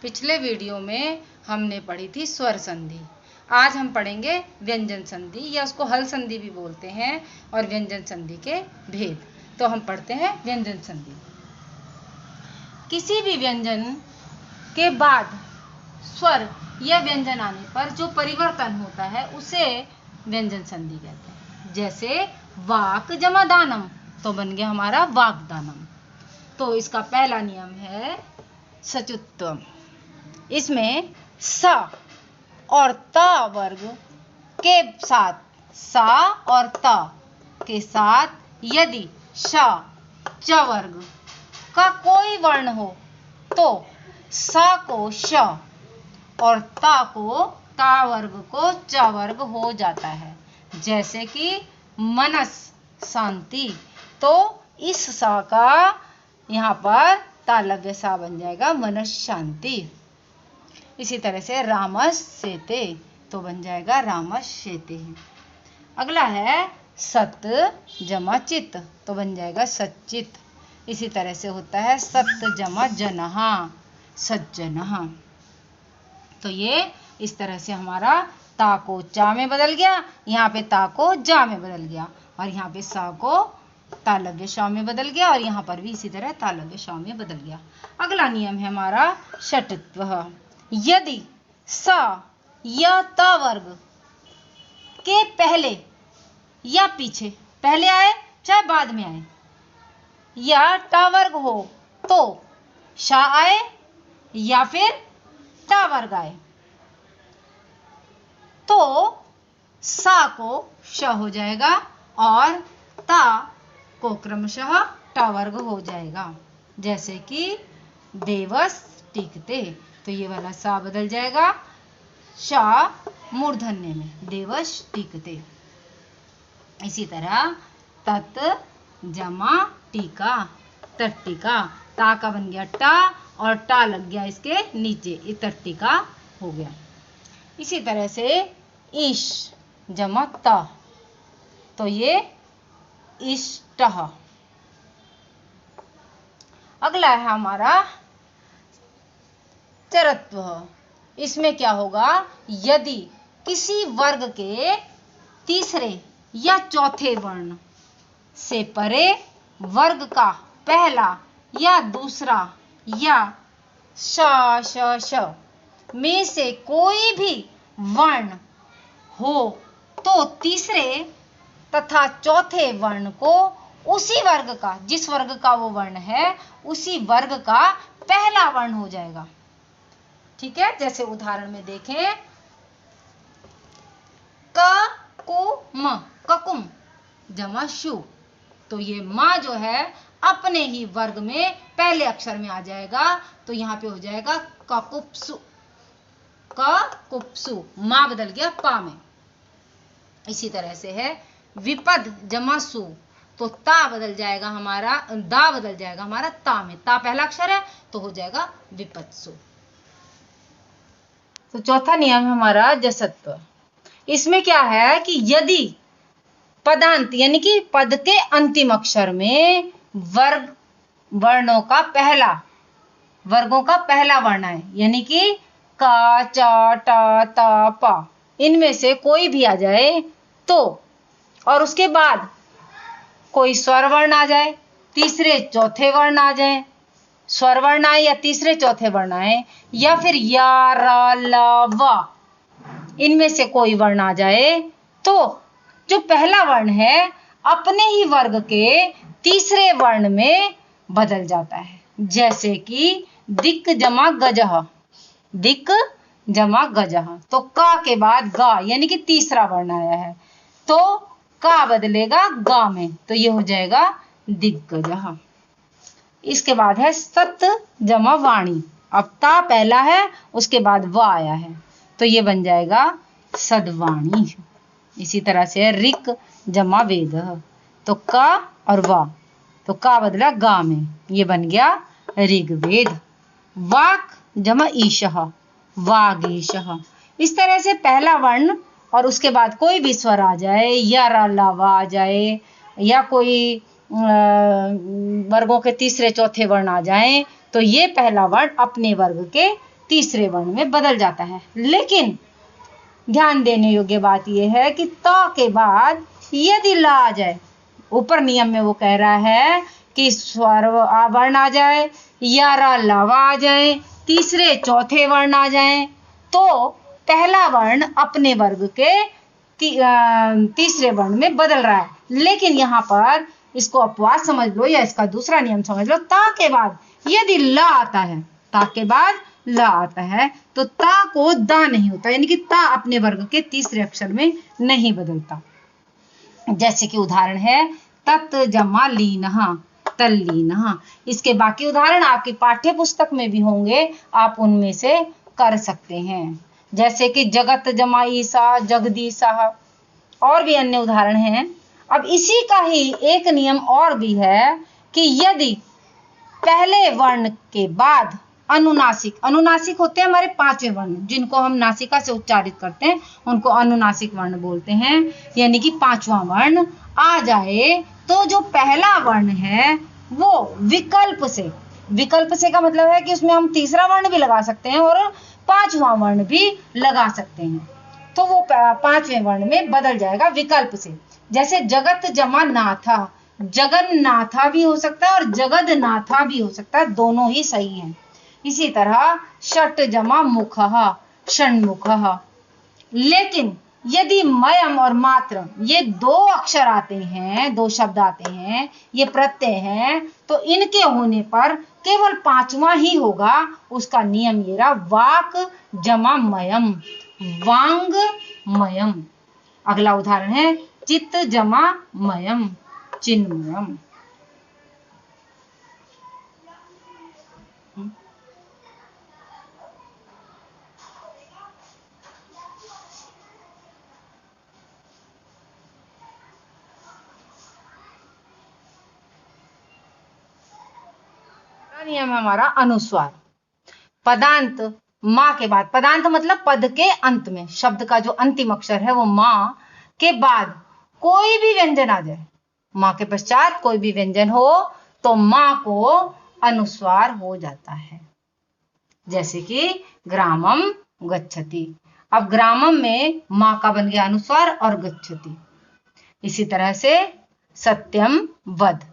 पिछले वीडियो में हमने पढ़ी थी स्वर संधि। आज हम पढ़ेंगे व्यंजन संधि या उसको हल संधि भी बोलते हैं और व्यंजन संधि के भेद। तो हम पढ़ते हैं व्यंजन संधि। किसी भी व्यंजन के बाद स्वर या व्यंजन आने पर जो परिवर्तन होता है उसे व्यंजन संधि कहते हैं। जैसे वाक जमा दानम तो बन गया हमारा वाक्दानम। तो इसका पहला नियम है सचुत्वम। इसमें सा और ता वर्ग के साथ, सा और ता के साथ यदि श च वर्ग का कोई वर्ण हो तो सा को श और ता को ता वर्ग को च वर्ग हो जाता है। जैसे कि मनस शांति, तो इस सा का यहाँ पर तालव्य सा बन जाएगा मनस शांति। इसी तरह से रामस सेते तो बन जाएगा रामस शेते। अगला है सत जमा चित तो बन जाएगा सच्चित। इसी तरह से होता है सत जमा जनहा सज्जनहा। तो ये इस तरह से हमारा ता को चा में बदल गया, यहाँ पे ता को जा में बदल गया और यहाँ पे सा को तालव्य श में बदल गया और यहाँ पर भी इसी तरह तालव्य श में बदल गया। अगला नियम है हमारा षटत्व। यदि सा या ता वर्ग के पहले या पीछे, पहले आए चाहे बाद में आए, या टा वर्ग हो तो शा आए या फिर टा वर्ग आए तो सा को श हो जाएगा और ता को क्रमशः टा वर्ग हो जाएगा। जैसे कि देवस टिकते तो ये वाला सा बदल जाएगा शा मूर्धन्य में, देवस टिकते। इसी तरह तत् जमा टीका तट्टिका, ता का बन गया टा और टा लग गया इसके नीचे, ये तट्टिका हो गया। इसी तरह से ईश जमा ता तो ये इष्टः। अगला है हमारा चरत्व। इसमें क्या होगा, यदि किसी वर्ग के तीसरे या चौथे वर्ण से परे वर्ग का पहला या दूसरा या श श श में से कोई भी वर्ण हो तो तीसरे तथा चौथे वर्ण को उसी वर्ग का, जिस वर्ग का वो वर्ण है उसी वर्ग का पहला वर्ण हो जाएगा। ठीक है, जैसे उदाहरण में देखें ककुम, ककुम जमा शु तो ये माँ जो है अपने ही वर्ग में पहले अक्षर में आ जाएगा तो यहाँ पे हो जाएगा ककुप्सु, ककुप्सु, माँ बदल गया पा में। इसी तरह से है विपद जमा सु तो ता बदल जाएगा हमारा, दा बदल जाएगा हमारा ता में, ता पहला अक्षर है तो हो जाएगा विपत्सु। तो चौथा नियम है हमारा जसत्व। इसमें क्या है कि यदि पदांत यानी कि पद के अंतिम अक्षर में वर्गों का पहला वर्ण है, यानी कि का चा टा ता पा, इनमें से कोई भी आ जाए तो, और उसके बाद कोई स्वर वर्ण आ जाए, तीसरे चौथे वर्ण आ जाए, स्वर वर्ण आए या तीसरे चौथे वर्ण आए, या फिर या रा ला वा, इनमें से कोई वर्ण आ जाए तो जो पहला वर्ण है अपने ही वर्ग के तीसरे वर्ण में बदल जाता है। जैसे कि दिक जमा गजह, दिक जमा गजह तो का के बाद गा यानी कि तीसरा वर्ण आया है तो का बदलेगा गा में तो ये हो जाएगा दिग्गजह। इसके बाद है सत जमा वाणी, अब ता पहला है उसके बाद वा आया है तो ये बन जाएगा सदवाणी। इसी तरह से ऋक जमा वेद तो का और वा तो का बदला गा में, ये बन गया ऋग्वेद। वाक जमा ईशः वागीशः। इस तरह से पहला वर्ण और उसके बाद कोई भी स्वर आ जाए या रा ला वा आ जाए या कोई वर्गों के तीसरे चौथे वर्ण आ जाए तो ये पहला वर्ण अपने वर्ग के तीसरे वर्ण में बदल जाता है। लेकिन ध्यान देने योग्य बात यह है कि त के बाद यदि ला आ जाए, ऊपर नियम में वो कह रहा है कि स्वर वर्ण आ जाए या रा लावा आ जाए, तीसरे चौथे वर्ण आ जाए, तो पहला वर्ण अपने वर्ग के तीसरे वर्ण में बदल रहा है। लेकिन यहाँ पर इसको अपवाद समझ लो या इसका दूसरा नियम समझ लो, ता के बाद यदि ला आता है, ता के बाद ला आता है तो ता को दा नहीं होता, यानी कि ता अपने वर्ग के तीसरे अक्षर में नहीं बदलता। जैसे कि उदाहरण है तत् जमा लीनहा, तल्लीनहा। इसके बाकी उदाहरण आपकी पाठ्य पुस्तक में भी होंगे, आप उनमें से कर सकते हैं। जैसे कि जगत जमा ईसा, जगदीसा, और भी अन्य उदाहरण हैं। अब इसी का ही एक नियम और भी है कि यदि पहले वर्ण के बाद अनुनासिक, अनुनासिक होते हैं हमारे पांचवें वर्ण, जिनको हम नासिका से उच्चारित करते हैं उनको अनुनासिक वर्ण बोलते हैं, यानी कि पांचवा वर्ण आ जाए तो जो पहला वर्ण है वो विकल्प से, विकल्प से का मतलब है कि उसमें हम तीसरा वर्ण भी लगा सकते हैं और पांचवा वर्ण भी लगा सकते हैं, तो वो पांचवें वर्ण में बदल जाएगा विकल्प से। जैसे जगत जमा नाथा, जगन्नाथा भी हो सकता है और जगदनाथा भी हो सकता है, दोनों ही सही हैं। इसी तरह षट जमा मुखः, षण्मुखः। लेकिन यदि मयम और मात्र ये दो अक्षर आते हैं, दो शब्द आते हैं, ये प्रत्यय हैं, तो इनके होने पर केवल पांचवा ही होगा। उसका नियम ये रहा, वाक जमा मयम, वांग मयम। अगला उदाहरण है चित्त जमा मयम, चिन्मयम। नियम है हमारा अनुस्वार। पदांत माँ के बाद, पदांत मतलब पद के अंत में, शब्द का जो अंतिम अक्षर है वो माँ के बाद कोई भी व्यंजन आ जाए, माँ के पश्चात कोई भी व्यंजन हो तो माँ को अनुस्वार हो जाता है। जैसे कि ग्रामम गच्छति, अब ग्रामम में माँ का बन गया अनुस्वार और गच्छति। इसी तरह से सत्यम वद,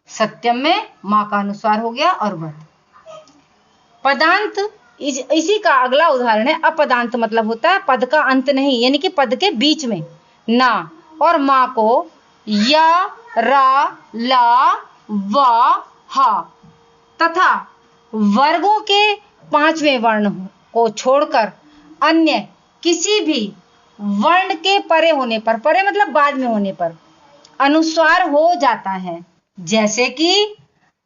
सत्यम में माँ का अनुस्वार हो गया और वद। पदांत, इसी का अगला उदाहरण है अपदांत, मतलब होता है पद का अंत नहीं, यानी कि पद के बीच में ना और माँ को या, रा, ला, वा, हा तथा वर्गों के पांचवें वर्ण को छोड़कर अन्य किसी भी वर्ण के परे होने पर, परे मतलब बाद में होने पर अनुस्वार हो जाता है। जैसे कि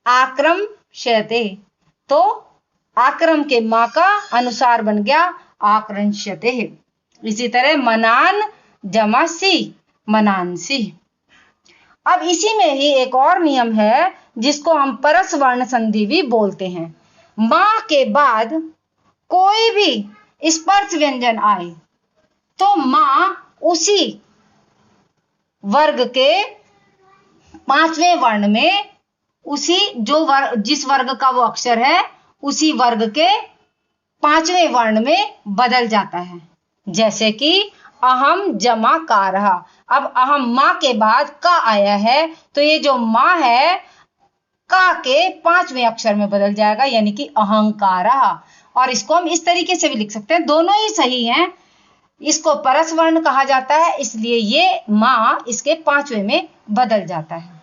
आक्रम शयते, तो आक्रम के माँ का अनुसार बन गया आक्रंश्यते। इसी तरह मनान जमा सी, मनांसी। अब इसी में ही एक और नियम है जिसको हम परस वर्ण संधि भी बोलते हैं। माँ के बाद कोई भी स्पर्श व्यंजन आए तो माँ उसी वर्ग के पांचवें वर्ण में, उसी जो जिस वर्ग का वो अक्षर है उसी वर्ग के पांचवें वर्ण में बदल जाता है। जैसे कि अहम जमा कारः, अब अहम माँ के बाद का आया है तो ये जो माँ है का के पांचवें अक्षर में बदल जाएगा, यानी कि अहंकारः। और इसको हम इस तरीके से भी लिख सकते हैं, दोनों ही सही हैं। इसको परस वर्ण कहा जाता है, इसलिए ये माँ इसके पांचवें में बदल जाता है।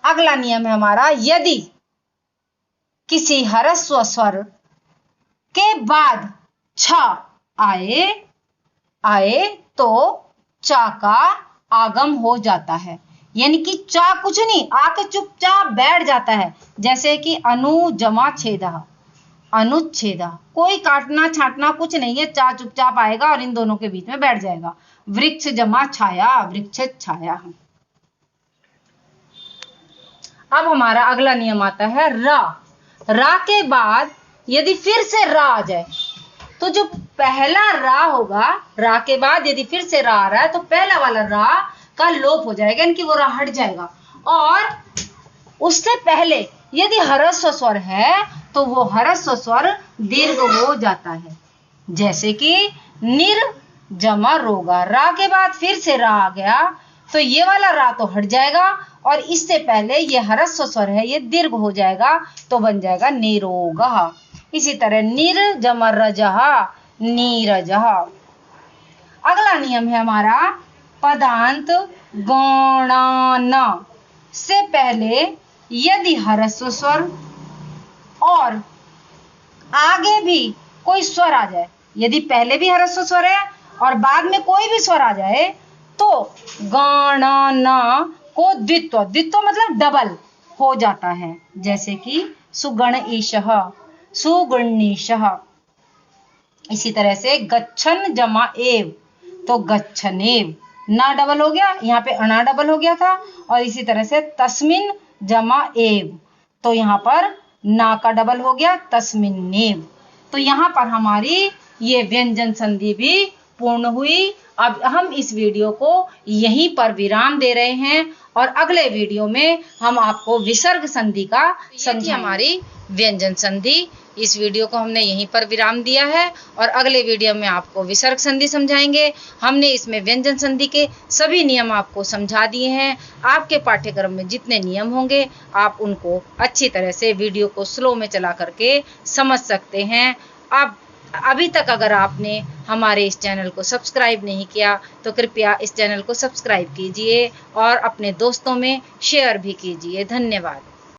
अगला नियम है हमारा, यदि किसी ह्रस्व स्वर के बाद छ आए तो चा का आगम हो जाता है, यानी कि चा कुछ नहीं, आके चुपचाप बैठ जाता है। जैसे कि अनु जमा छेदा, अनुच्छेदा, कोई काटना छाटना कुछ नहीं है, चा चुपचाप आएगा और इन दोनों के बीच में बैठ जाएगा। वृक्ष जमा छाया, वृक्ष छाया। अब हमारा अगला नियम आता है रा। रा के बाद यदि फिर से रा आ जाए तो जो पहला रा होगा, रा के बाद यदि फिर से रा आ रहा है तो पहला वाला रा का लोप हो जाएगा, यानी कि वो रा हट जाएगा। और उससे पहले यदि ह्रस्व स्वर है तो वो ह्रस्व स्वर दीर्घ हो जाता है। जैसे कि निर जमा रोगा, रा के बाद फिर से रा आ गया तो ये वाला रा तो हट जाएगा और इससे पहले ये ह्रस्व स्वर है ये दीर्घ हो जाएगा तो बन जाएगा निरोगः। इसी तरह निर जमा रजः, नीरजः। अगला नियम है हमारा पदांत गौणान से पहले यदि ह्रस्व स्वर और आगे भी कोई स्वर आ जाए, यदि पहले भी ह्रस्व स्वर है और बाद में कोई भी स्वर आ जाए तो गणन को द्वित्व, द्वित्व मतलब डबल हो जाता है। जैसे कि सुगणेशः, सुगणेशः। इसी तरह से गच्छन जमा एव तो गच्छनेव, ना डबल हो गया, यहाँ पे अना डबल हो गया था। और इसी तरह से तस्मिन जमा एव तो यहाँ पर ना का डबल हो गया, तस्मिन्नेव। तो यहाँ पर हमारी ये व्यंजन संधि भी पूर्ण हुई। अब हम इस वीडियो को यहीं पर विराम दे रहे हैं और अगले वीडियो में हम आपको विसर्ग संधि का समझाएंगे। हमारी व्यंजन संधि, इस वीडियो को हमने यहीं पर विराम दिया है और अगले वीडियो में आपको विसर्ग संधि समझाएंगे। हमने इसमें व्यंजन संधि के सभी नियम आपको समझा दिए हैं। आपके पाठ्यक्रम में जितने नियम होंगे आप उनको अच्छी तरह से वीडियो को स्लो में चला करके समझ सकते हैं। आप अभी तक अगर आपने हमारे इस चैनल को सब्सक्राइब नहीं किया तो कृपया इस चैनल को सब्सक्राइब कीजिए और अपने दोस्तों में शेयर भी कीजिए। धन्यवाद।